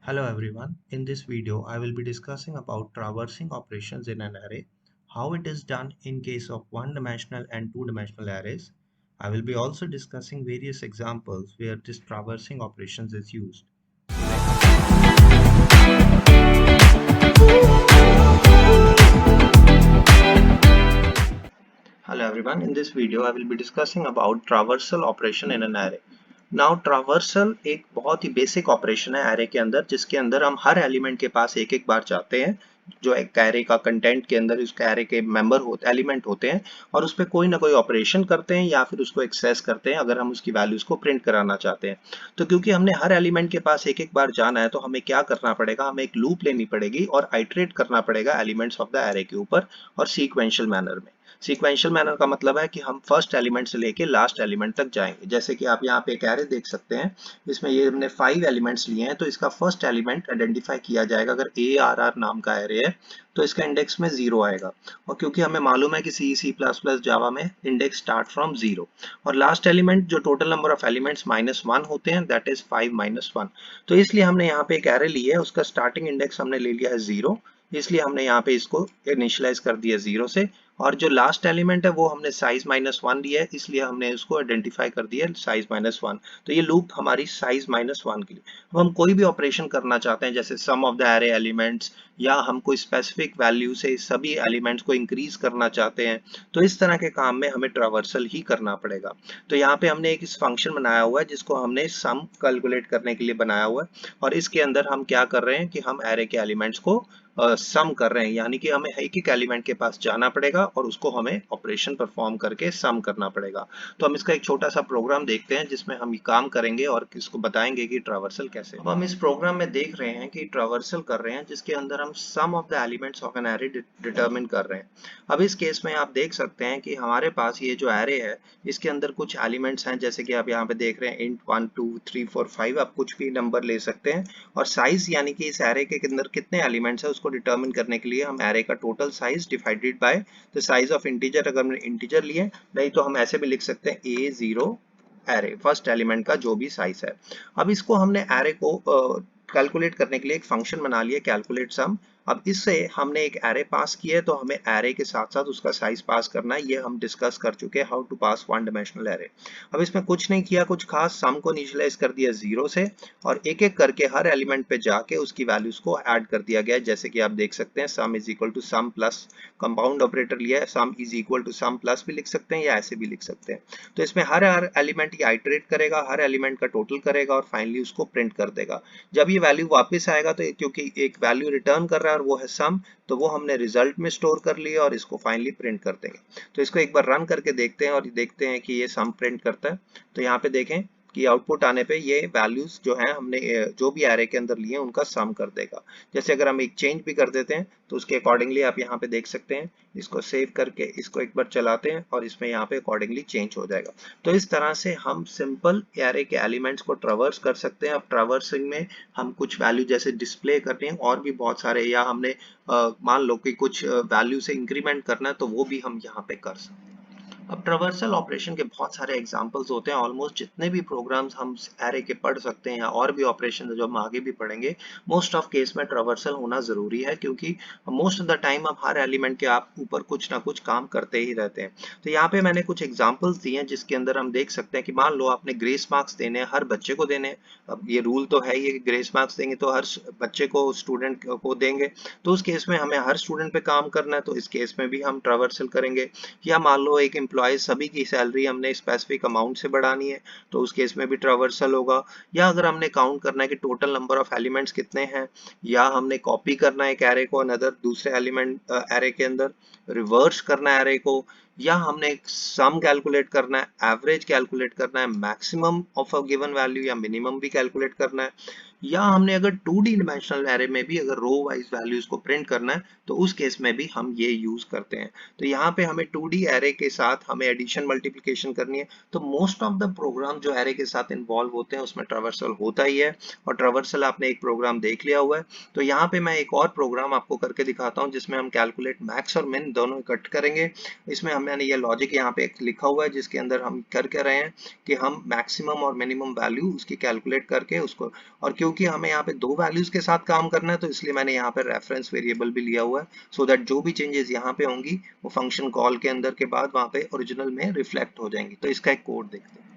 Hello everyone. In this video, I will be discussing about traversing operations in an array, how it is done in case of one-dimensional and two-dimensional arrays. I will be also discussing various examples where this traversing operations is used. Hello everyone. In this video, I will be discussing about traversal operation in an array. Now traversal एक बहुत ही basic operation है array के अंदर, जिसके अंदर हम हर element के पास एक एक बार जाते हैं। जो एक एरे का कंटेंट के अंदर उसके एरे के मेंबर होते एलिमेंट होते हैं और उस पर कोई ना कोई ऑपरेशन करते हैं या फिर उसको एक्सेस करते हैं अगर हम उसकी वैल्यूज को प्रिंट कराना चाहते हैं। तो क्योंकि हमने हर एलिमेंट के पास एक एक बार जाना है, तो हमें क्या करना पड़ेगा, हमें एक लूप लेनी पड़ेगी और आइटरेट करना पड़ेगा एलिमेंट्स ऑफ द एरे के ऊपर और सीक्वेंशियल मैनर में। सीक्वेंशियल मैनर का मतलब है कि हम फर्स्ट एलिमेंट से लेके लास्ट एलिमेंट तक जाएंगे। जैसे कि आप यहाँ पे एक एरे देख सकते हैं, इसमें ये हमने 5 एलिमेंट्स लिए हैं, तो इसका फर्स्ट एलिमेंट आइडेंटिफाई किया जाएगा। अगर ARR नाम का एरे है तो इसका इंडेक्स में 0 आएगा, और क्योंकि हमें मालूम है कि C++ जावा में इंडेक्स स्टार्ट फ्रॉम 0, और लास्ट एलिमेंट जो टोटल नंबर ऑफ एलिमेंट्स -1 होते हैं, दैट इज 5 -1। तो इसलिए हमने यहाँ पे एक एरे लिया है, उसका स्टार्टिंग इंडेक्स हमने ले लिया है 0, इसलिए हमने यहाँ पे इसको इनिशियलाइज कर दिया 0 से। और जो लास्ट एलिमेंट है वो हमने साइज -1 लिया है, इसलिए हमने उसको आइडेंटिफाई कर दिया साइज -1। तो ये लूप हमारी साइज -1 के लिए। अब हम कोई भी ऑपरेशन करना चाहते हैं, जैसे सम ऑफ द एरे एलिमेंट्स, या हम कोई स्पेसिफिक वैल्यू से सभी एलिमेंट्स को इंक्रीज करना चाहते हैं, तो इस तरह के काम में हमें ट्रावर्सल ही करना पड़ेगा। तो यहाँ पे हमने एक फंक्शन बनाया हुआ है जिसको हमने सम कैलकुलेट करने के लिए बनाया हुआ है, और इसके अंदर हम क्या कर रहे हैं कि हम एरे के एलिमेंट्स को सम कर रहे हैं, यानी कि हमें एक एक एलिमेंट के पास जाना पड़ेगा और उसको हमें ऑपरेशन परफॉर्म करके सम करना पड़ेगा। तो हम इसका एक छोटा सा प्रोग्राम देखते हैं जिसमें हम ये काम करेंगे और इसको बताएंगे कि ट्रावर्सल कैसे। अब हम इस प्रोग्राम में देख रहे हैं कि ट्रावर्सल कर रहे हैं, जिसके अंदर हम sum of the elements of an array determine कर रहे हैं। अब इस केस में आप देख सकते हैं कि हमारे पास ये जो एरे है, इसके अंदर कुछ एलिमेंट्स हैं, जैसे कि आप यहाँ पे देख रहे हैं int 1 2 3 4 5, आप कुछ भी नंबर ले सकते हैं। और साइज यानी कि इस एरे के अंदर कितने एलिमेंट्स है उसको डिटरमिन करने के लिए हम एरे का total size divided by the size of integer, अगर हमने इंटीजर लिए, नहीं तो हम ऐसे भी लिख सकते हैं A0 एरे, फर्स्ट एलिमेंट का जो भी साइज है। अब इसको हमने एरे को कैलकुलेट करने के लिए एक फंक्शन बना लिया, कैलकुलेट सम। अब इससे हमने एक एरे पास किया है, तो हमें एरे के साथ साथ उसका साइज पास करना है। ये हम डिस्कस कर चुके हैं, how to pass one dimensional array. अब इसमें कुछ नहीं किया कुछ खास, सम को इनिशियलाइज कर दिया 0 से, और एक एक करके हर एलिमेंट पे जाके उसकी वैल्यूज को ऐड कर दिया गया है। जैसे कि आप देख सकते हैं, sum is equal to sum plus, compound operator लिया है, sum is equal to sum plus भी लिख सकते हैं या ऐसे भी लिख सकते हैं। तो इसमें हर एलिमेंट ये आइटरेट करेगा, हर एलिमेंट का टोटल करेगा और फाइनली उसको प्रिंट कर देगा। जब ये वैल्यू वापस आएगा, तो क्योंकि एक वैल्यू रिटर्न कर रहा है और वो है सम, तो वो हमने रिजल्ट में स्टोर कर लिया और इसको फाइनली प्रिंट कर देंगे। तो इसको एक बार रन करके देखते हैं और देखते हैं कि ये सम प्रिंट करता है। तो यहाँ पे देखें कि आउटपुट आने पे ये वैल्यूज जो है हमने जो भी एरे के अंदर लिए उनका सम कर देगा। जैसे अगर हम एक चेंज भी कर देते हैं तो उसके अकॉर्डिंगली आप यहाँ पे देख सकते हैं, इसको सेव करके इसको एक बार चलाते हैं और इसमें यहाँ पे अकॉर्डिंगली चेंज हो जाएगा। तो इस तरह से हम सिंपल एरे के एलिमेंट्स को ट्रावर्स कर सकते हैं। अब ट्रावर्सिंग में हम कुछ वैल्यू जैसे डिस्प्ले करते हैं और भी बहुत सारे, या हमने मान लो कि कुछ वैल्यू से इंक्रीमेंट करना है, तो वो भी हम यहाँ पे कर सकते हैं। अब ट्रावर्सल ऑपरेशन के बहुत सारे एग्जांपल्स होते हैं। ऑलमोस्ट जितने भी प्रोग्राम्स हम एरे के पढ़ सकते हैं या और भी ऑपरेशन जो हम आगे भी पढ़ेंगे, मोस्ट ऑफ केस में ट्रावर्सल होना जरूरी है, क्योंकि मोस्ट ऑफ द टाइम आप हर एलिमेंट के आप ऊपर कुछ ना कुछ काम करते ही रहते हैं। तो यहाँ पे मैंने कुछ एग्जांपल्स दिए हैं जिसके अंदर हम देख सकते हैं कि मान लो आपने ग्रेस मार्क्स देने हैं, हर बच्चे को देने हैं। अब ये रूल तो है ये, ग्रेस मार्क्स देंगे तो हर बच्चे को, स्टूडेंट को देंगे, तो उस केस में हमें हर स्टूडेंट पे काम करना है, तो इस केस में भी हम ट्रावर्सल करेंगे। या मान लो एक एम्प्लॉयज सभी की सैलरी हमने स्पेसिफिक अमाउंट से बढ़ानी है, तो उस केस में भी ट्रावर्सल होगा। या अगर हमने काउंट करना है कि टोटल नंबर ऑफ एलिमेंट्स कितने हैं, या हमने कॉपी करना है एक एरे को अनदर दूसरे एलिमेंट एरे के अंदर, रिवर्स करना है एरे को, या हमने सम कैलकुलेट करना है, एवरेज कैलकुलेट करना है, maximum of a given value या मिनिमम भी कैलकुलेट करना है, या हमने अगर 2D डिमेंशनल एरे में भी अगर रो वाइज वैल्यूज को प्रिंट करना है, तो उस केस में भी हम ये यूज करते हैं। तो यहाँ पे हमें 2D एरे के साथ हमें एडिशन मल्टीप्लिकेशन करनी है, तो मोस्ट ऑफ द प्रोग्राम जो एरे के साथ इन्वॉल्व होते हैं उसमें ट्रावर्सल होता ही है। और ट्रावर्सल आपने एक प्रोग्राम देख लिया हुआ है, तो यहाँ पे मैं एक और प्रोग्राम आपको करके दिखाता हूँ जिसमें हम कैलकुलेट मैक्स और मिन दोनों इकट्ठ करेंगे। इसमें हमने ये लॉजिक यहाँ पे लिखा हुआ है जिसके अंदर हम कर रहे हैं कि हम मैक्सिमम और मिनिमम वैल्यू उसकी कैलकुलेट करके उसको, और क्योंकि हमें यहाँ पे दो वैल्यूज के साथ काम करना है तो इसलिए मैंने यहाँ पे रेफरेंस वेरिएबल भी लिया हुआ है, सो दैट जो भी चेंजेस यहाँ पे होंगी वो फंक्शन कॉल के अंदर के बाद वहाँ पे ओरिजिनल में रिफ्लेक्ट हो जाएंगी। तो इसका एक कोड देखते हैं।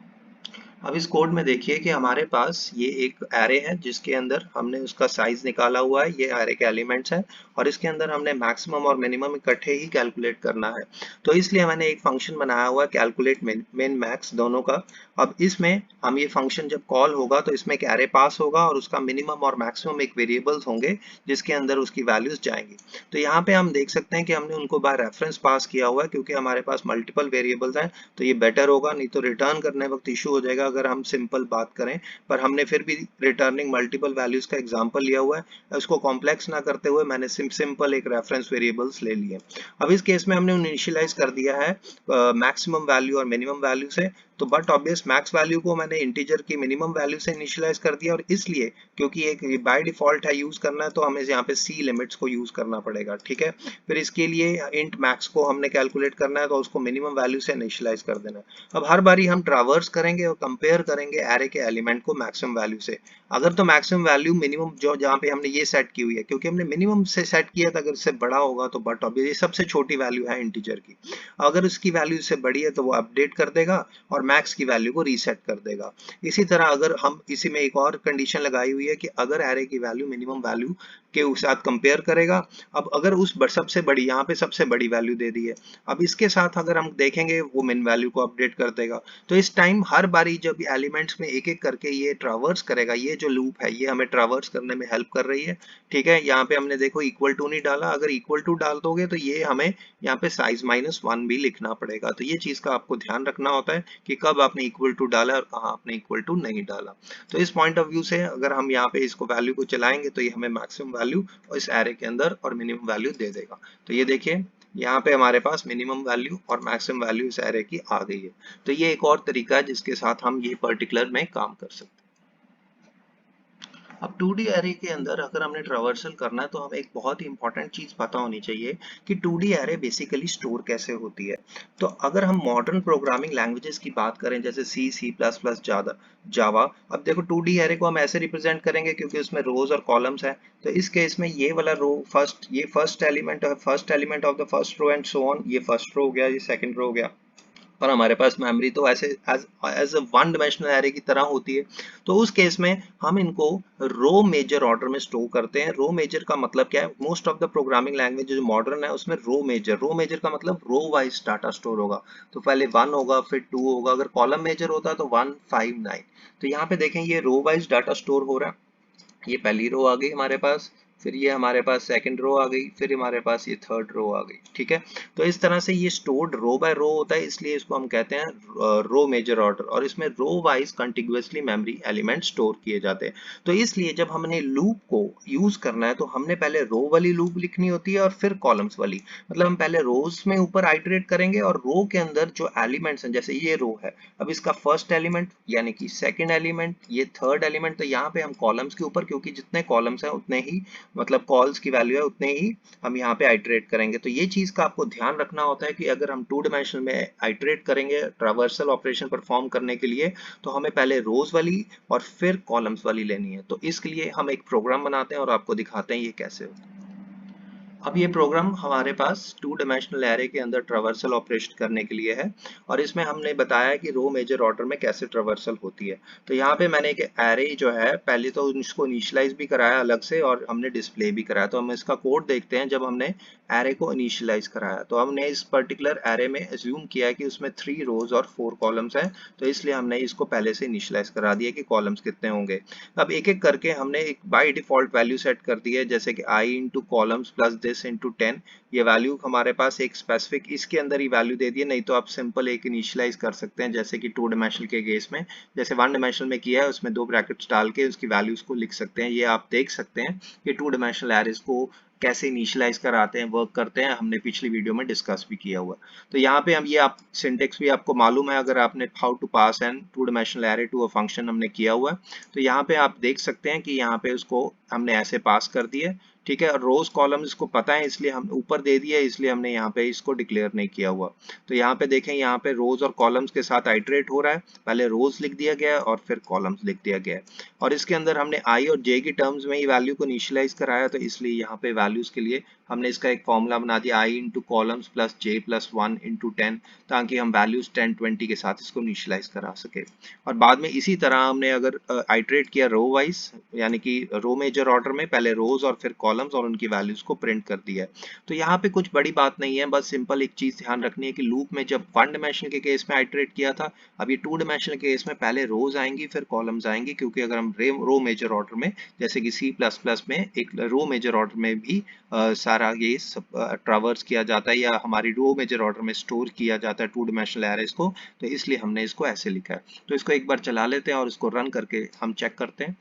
अब इस कोड में देखिए कि हमारे पास ये एक एरे है जिसके अंदर हमने उसका साइज निकाला हुआ है, ये एरे के एलिमेंट्स हैं और इसके अंदर हमने मैक्सिमम और मिनिमम इकट्ठे ही कैलकुलेट करना है। तो इसलिए मैंने एक फंक्शन बनाया हुआ है कैलकुलेट मिन मैक्स दोनों का। अब इसमें हम ये फंक्शन जब कॉल होगा तो इसमें एक एरे पास होगा और उसका मिनिमम और मैक्सिमम एक वेरिएबल्स होंगे जिसके अंदर उसकी वैल्यूज जाएंगी। तो यहाँ पे हम देख सकते हैं कि हमने उनको बाय रेफरेंस पास किया हुआ है, क्योंकि हमारे पास मल्टीपल वेरिएबल्स हैं तो ये बेटर होगा, नहीं तो रिटर्न करने वक्त इशू हो जाएगा अगर हम सिंपल बात करें। पर हमने फिर भी रिटर्निंग मल्टीपल वैल्यूज का एग्जांपल लिया हुआ है, उसको कॉम्प्लेक्स ना करते हुए मैंने सिंपल एक रेफरेंस वेरिएबल्स ले लिए। अब इस केस में हमने इनिशियलाइज कर दिया है मैक्सिमम वैल्यू और मिनिमम वैल्यू से, तो बट ऑब्वियस मैक्स वैल्यू को मैंने इंटीजर की मिनिमम वैल्यू से इनिशियलाइज कर दिया, और इसलिए क्योंकि एक बाय डिफॉल्ट है यूज करना है तो हमें यहाँ पे सी लिमिट्स को यूज करना पड़ेगा, ठीक है। फिर इसके लिए इंट मैक्स को हमने कैलकुलेट करना है तो उसको मिनिमम वैल्यू से इनिशियलाइज कर देना है। अब हर बारी हम ट्रावर्स करेंगे और कंपेयर करेंगे एरे के एलिमेंट को मैक्सिमम वैल्यू से। अगर तो मैक्सिमम वैल्यू मिनिमम जो जहाँ पे हमने ये सेट की हुई है, क्योंकि हमने मिनिमम से सेट किया था, अगर इससे बड़ा होगा तो बट ऑब्वियस ये सबसे छोटी वैल्यू है इंटीजर की, अगर उसकी वैल्यू इससे बड़ी है तो वो अपडेट कर देगा और मैक्स की वैल्यू को रीसेट कर देगा। इसी तरह अगर हम इसी में एक और कंडीशन लगाई हुई है कि अगर एरे की वैल्यू मिनिमम वैल्यू के साथ कंपेयर करेगा, अब अगर उस सबसे बड़ी यहाँ पे सबसे बड़ी वैल्यू दे दी है, अब इसके साथ अगर हम देखेंगे वो मिन वैल्यू को अपडेट कर देगा। तो इस टाइम हर बारी जब एलिमेंट्स में एक एक करके ये ट्रावर्स करेगा, ये जो लूप है ये हमें ट्रावर्स करने में हेल्प कर रही है, ठीक है। यहाँ पे हमने देखो इक्वल टू नहीं डाला, अगर इक्वल टू डाल दोगे तो ये हमें यहाँ पे साइज -1 भी लिखना पड़ेगा। तो ये चीज का आपको ध्यान रखना होता है कि कब आपने इक्वल टू डाला और कहाँ आपने इक्वल टू नहीं डाला। तो इस पॉइंट ऑफ व्यू से अगर हम यहाँ पे इसको वैल्यू को चलाएंगे तो ये हमें मैक्सिमम वैल्यू और इस एरे के अंदर और मिनिमम वैल्यू दे देगा। तो ये देखिए यहाँ पे हमारे पास मिनिमम वैल्यू और मैक्सिमम वैल्यू इस एरे की आ गई है। तो ये एक और तरीका है जिसके साथ हम ये पर्टिकुलर में काम कर सकते हैं। अब 2D एरे के अंदर अगर हमने ट्रावर्सल करना है तो हमें एक बहुत ही इंपॉर्टेंट चीज पता होनी चाहिए कि 2D एरे बेसिकली स्टोर कैसे होती है। तो अगर हम मॉडर्न प्रोग्रामिंग लैंग्वेजेस की बात करें जैसे सी, C++, जावा, अब देखो 2D एरे को हम ऐसे रिप्रेजेंट करेंगे क्योंकि उसमें रोज और कॉलम्स है। तो इस केस में ये वाला रो फर्स्ट, ये first element of the first row and so on, ये फर्स्ट रो हो गया, ये सेकंड रो हो गया। पर हमारे पास मेमोरी तो ऐसे as a one dimensional array की तरह होती है। तो उस केस में हम इनको रो मेजर ऑर्डर में स्टोर करते हैं। रो मेजर का मतलब क्या है, most of the programming language जो मॉडर्न है उसमें रो मेजर का मतलब रो वाइज डाटा स्टोर होगा। तो पहले 1 होगा, फिर 2 होगा, अगर कॉलम मेजर होता तो 1, 5, 9। तो यहाँ पे देखें ये रो वाइज डाटा स्टोर हो रहा है। ये पहली रो आ गई हमारे पास, फिर ये हमारे पास सेकंड रो आ गई, फिर हमारे पास ये थर्ड रो आ गई, ठीक है। तो इस तरह से ये स्टोर्ड रो बाय रो होता है, इसलिए इसको हम कहते हैं रो मेजर ऑर्डर, और इसमें row wise continuously memory element store किए जाते हैं। तो इसलिए जब हमने लूप को यूज करना है तो हमने पहले रो वाली लूप लिखनी होती है और फिर कॉलम्स वाली, मतलब हम पहले रोज में ऊपर आइटरेट करेंगे और रो के अंदर जो एलिमेंट्स हैं, जैसे ये रो है, अब इसका फर्स्ट एलिमेंट यानी कि सेकंड एलिमेंट, ये थर्ड एलिमेंट, तो यहाँ पे हम कॉलम्स के ऊपर, क्योंकि जितने कॉलम्स हैं उतने ही मतलब कॉल्स की वैल्यू है उतने ही हम यहाँ पे आइटरेट करेंगे। तो ये चीज का आपको ध्यान रखना होता है कि अगर हम 2 डायमेंशनल में आइटरेट करेंगे ट्रावर्सल ऑपरेशन परफॉर्म करने के लिए तो हमें पहले रोज वाली और फिर कॉलम्स वाली लेनी है। तो इसके लिए हम एक प्रोग्राम बनाते हैं और आपको दिखाते हैं ये कैसे होता है। अब ये प्रोग्राम हमारे पास 2 डायमेंशनल एरे के अंदर ट्रावर्सल ऑपरेशन करने के लिए है, और इसमें हमने बताया कि रो मेजर ऑर्डर में कैसे ट्रावर्सल होती है। तो यहाँ पे मैंने एक एरे जो है पहले तो इसको इनिशियलाइज भी कराया अलग से और हमने डिस्प्ले भी कराया। तो हम इसका कोड देखते हैं। जब हमने एरे को इनिशियलाइज कराया तो हमने इस पर्टिकुलर एरे में एज्यूम किया है कि उसमें 3 रोज और 4 कॉलम्स हैं, तो इसलिए हमने इसको पहले से इनिशियलाइज करा दिया कि कॉलम्स कितने होंगे। अब एक एक करके हमने एक बाय डिफॉल्ट वैल्यू सेट कर दी है, जैसे कि i into columns plus this into 10। ये वैल्यू हमारे पास एक स्पेसिफिक इसके अंदर ही वैल्यू दे दी है, नहीं तो आप सिंपल एक इनिशियलाइज कर सकते हैं जैसे कि 2 डायमेंशनल के केस में। जैसे 1 डायमेंशनल में किया है उसमें 2 ब्रैकेट्स डाल के उसकी वैल्यूज को लिख सकते हैं। ये आप देख सकते हैं कि 2 डायमेंशनल एरेज को कैसे इनिशियलाइज कराते हैं, वर्क करते हैं, हमने पिछली वीडियो में डिस्कस भी किया हुआ। तो यहाँ पे हम ये आप सिंटेक्स भी आपको मालूम है, अगर आपने how to pass an 2 dimensional array to a function हमने किया हुआ है। तो यहाँ पे आप देख सकते हैं कि यहाँ पे उसको हमने ऐसे पास कर दिया, ठीक है। और रोज कॉलम इसको पता है इसलिए हम ऊपर दे दिया है, इसलिए हमने यहाँ पे इसको डिक्लेयर नहीं किया हुआ। तो यहाँ पे देखें, यहाँ पे रोज और कॉलम्स के साथ आइटरेट हो रहा है, पहले रोज लिख दिया गया है और फिर कॉलम्स लिख दिया गया है। और इसके अंदर हमने आई और जे की टर्म्स में ही वैल्यू को इनिशियलाइज कराया, तो इसलिए यहाँ पे वैल्यूज के लिए हमने इसका एक फॉर्मूला बना दिया, आई इंटू कॉलम्स प्लस जे प्लस 1 इंटू 10, ताकि हम वैल्यूज 10 20 के साथ इसको इनिशियलाइज करा सके। और बाद में इसी तरह हमने अगर आइटरेट किया रो वाइज, यानी कि रो मेजर ऑर्डर में पहले रोज और फिर कॉलम्स और उनकी वैल्यूज को प्रिंट कर दिया है। तो यहाँ पे कुछ बड़ी बात नहीं है, बस सिंपल एक चीज ध्यान रखनी है कि लूप में जब वन डायमेंशनल के केस में आइटरेट किया था, अब ये टू डायमेंशनल के केस में पहले रोज आएंगी फिर कॉलम्स आएंगी, क्योंकि अगर हम रो मेजर ऑर्डर में, जैसे कि सी प्लस प्लस में एक रो मेजर ऑर्डर में भी सारा ये ट्रावर्स किया जाता है या हमारी रो मेजर ऑर्डर में स्टोर किया जाता है टू डायमेंशनल एरेज को, तो इसलिए हमने इसको ऐसे लिखा है। तो इसको एक बार चला लेते हैं और इसको रन करके हम चेक करते हैं।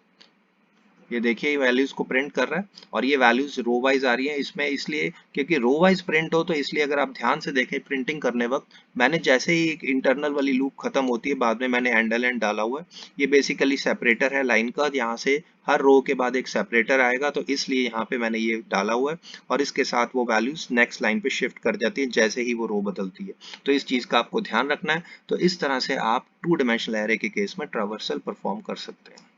ये देखिए ये वैल्यूज को प्रिंट कर रहा है और ये वैल्यूज रो वाइज आ रही है इसमें, इसलिए क्योंकि रो वाइज प्रिंट हो, तो इसलिए अगर आप ध्यान से देखें प्रिंटिंग करने वक्त मैंने जैसे ही एक इंटरनल वाली लूप खत्म होती है, बाद में मैंने एंडल एंड डाला हुआ है। ये बेसिकली सेपरेटर है लाइन का, यहाँ से हर रो के बाद एक सेपरेटर आएगा, तो इसलिए यहाँ पे मैंने ये डाला हुआ है और इसके साथ वो वैल्यूज नेक्स्ट लाइन पे शिफ्ट कर जाती है जैसे ही वो रो बदलती है। तो इस चीज का आपको ध्यान रखना है। तो इस तरह से आप टू डायमेंशनल एरे के केस में ट्रावर्सल परफॉर्म कर सकते हैं।